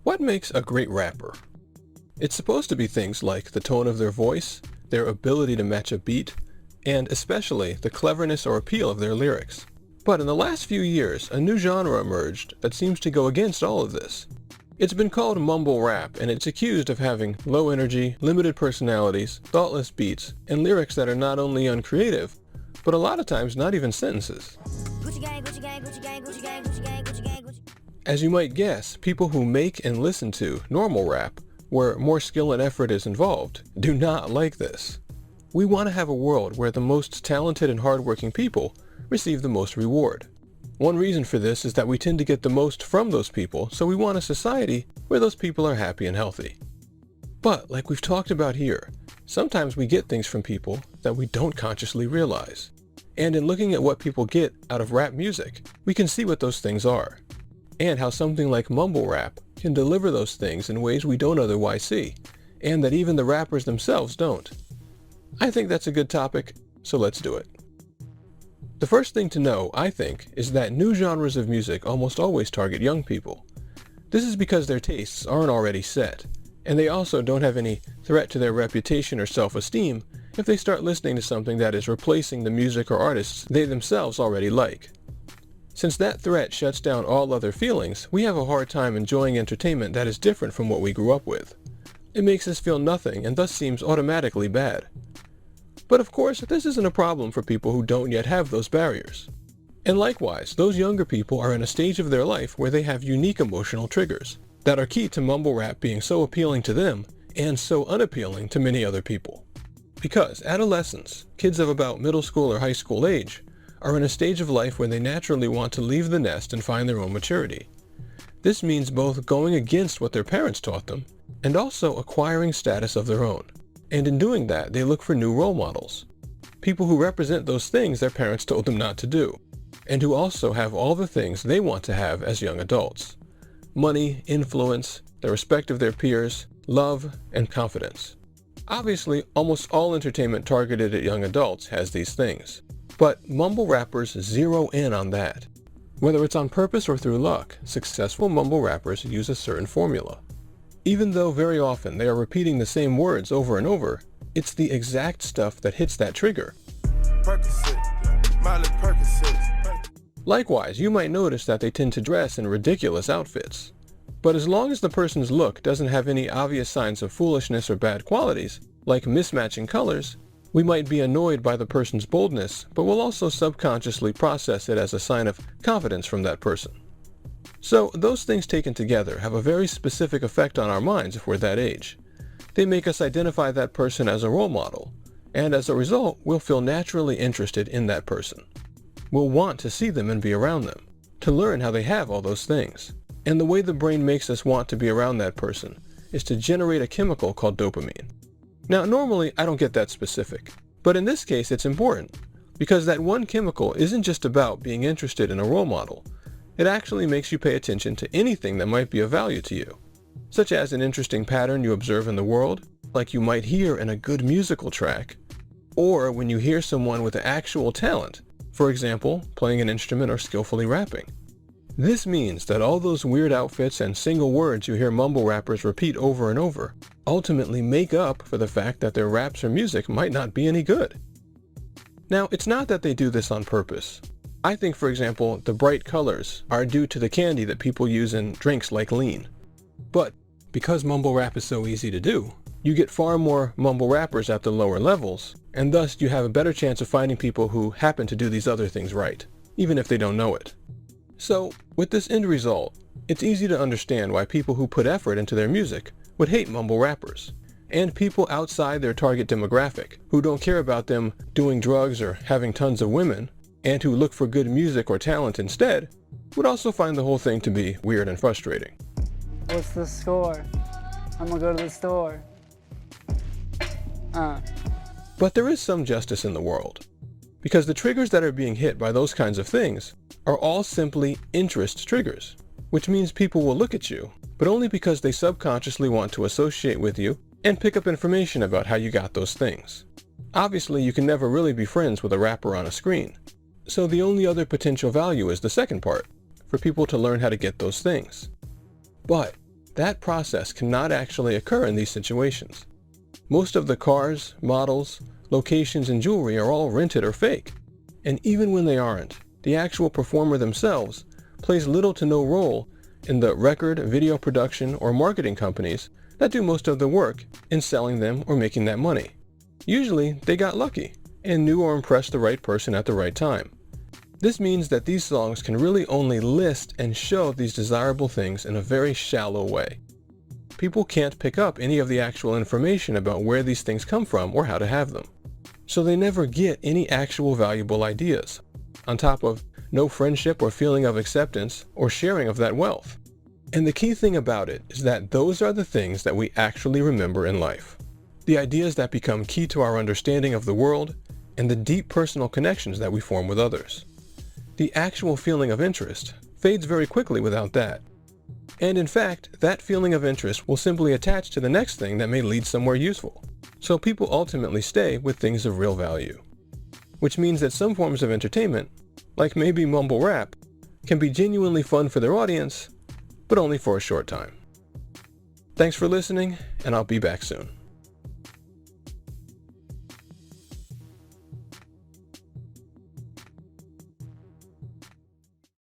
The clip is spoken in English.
What makes a great rapper? It's supposed to be things like the tone of their voice, their ability to match a beat, and especially the cleverness or appeal of their lyrics. But in the last few years, a new genre emerged that seems to go against all of this. It's been called Mumble Rap, and it's accused of having low energy, limited personalities, thoughtless beats, and lyrics that are not only uncreative, but a lot of times not even sentences. As you might guess, people who make and listen to normal rap, where more skill and effort is involved, do not like this. We want to have a world where the most talented and hardworking people receive the most reward. One reason for this is that we tend to get the most from those people, so we want a society where those people are happy and healthy. But, like we've talked about here, sometimes we get things from people that we don't consciously realize. And in looking at what people get out of rap music, we can see what those things are, and how something like mumble rap can deliver those things in ways we don't otherwise see, and that even the rappers themselves don't. I think that's a good topic, so let's do it. The first thing to know, I think, is that new genres of music almost always target young people. This is because their tastes aren't already set, and they also don't have any threat to their reputation or self-esteem if they start listening to something that is replacing the music or artists they themselves already like. Since that threat shuts down all other feelings, we have a hard time enjoying entertainment that is different from what we grew up with. It makes us feel nothing and thus seems automatically bad. But of course, this isn't a problem for people who don't yet have those barriers. And likewise, those younger people are in a stage of their life where they have unique emotional triggers that are key to mumble rap being so appealing to them and so unappealing to many other people. Because adolescents, kids of about middle school or high school age, are in a stage of life where they naturally want to leave the nest and find their own maturity. This means both going against what their parents taught them and also acquiring status of their own. And in doing that, they look for new role models. People who represent those things their parents told them not to do, and who also have all the things they want to have as young adults. Money, influence, the respect of their peers, love, and confidence. Obviously, almost all entertainment targeted at young adults has these things. But mumble rappers zero in on that. Whether it's on purpose or through luck, successful mumble rappers use a certain formula. Even though very often they are repeating the same words over and over, it's the exact stuff that hits that trigger. Likewise, you might notice that they tend to dress in ridiculous outfits. But as long as the person's look doesn't have any obvious signs of foolishness or bad qualities, like mismatching colors, we might be annoyed by the person's boldness, but we'll also subconsciously process it as a sign of confidence from that person. So those things taken together have a very specific effect on our minds if we're that age. They make us identify that person as a role model, and as a result, we'll feel naturally interested in that person. We'll want to see them and be around them, to learn how they have all those things. And the way the brain makes us want to be around that person is to generate a chemical called dopamine. Now, normally I don't get that specific, but in this case it's important, because that one chemical isn't just about being interested in a role model. It actually makes you pay attention to anything that might be of value to you, such as an interesting pattern you observe in the world, like you might hear in a good musical track, or when you hear someone with actual talent, for example, playing an instrument or skillfully rapping. This means that all those weird outfits and single words you hear mumble rappers repeat over and over ultimately make up for the fact that their raps or music might not be any good. Now, it's not that they do this on purpose. I think, for example, the bright colors are due to the candy that people use in drinks like lean. But because mumble rap is so easy to do, you get far more mumble rappers at the lower levels, and thus you have a better chance of finding people who happen to do these other things right, even if they don't know it. So, with this end result, it's easy to understand why people who put effort into their music would hate mumble rappers, and people outside their target demographic who don't care about them doing drugs or having tons of women, and who look for good music or talent instead, would also find the whole thing to be weird and frustrating. What's the score? I'm gonna go to the store. But there is some justice in the world, because the triggers that are being hit by those kinds of things are all simply interest triggers, which means people will look at you, but only because they subconsciously want to associate with you and pick up information about how you got those things. Obviously, you can never really be friends with a rapper on a screen, so the only other potential value is the second part, for people to learn how to get those things. But That process cannot actually occur in these situations. Most of the cars, models, locations, and jewelry are all rented or fake. And even when they aren't, the actual performer themselves plays little to no role in the record, video production, or marketing companies that do most of the work in selling them or making that money. Usually, they got lucky and knew or impressed the right person at the right time. This means that these songs can really only list and show these desirable things in a very shallow way. People can't pick up any of the actual information about where these things come from or how to have them. So they never get any actual valuable ideas, on top of no friendship or feeling of acceptance or sharing of that wealth. And the key thing about it is that those are the things that we actually remember in life. The ideas that become key to our understanding of the world and the deep personal connections that we form with others. The actual feeling of interest fades very quickly without that. And in fact, that feeling of interest will simply attach to the next thing that may lead somewhere useful. So people ultimately stay with things of real value. Which means that some forms of entertainment, like maybe mumble rap, can be genuinely fun for their audience, but only for a short time. Thanks for listening, and I'll be back soon.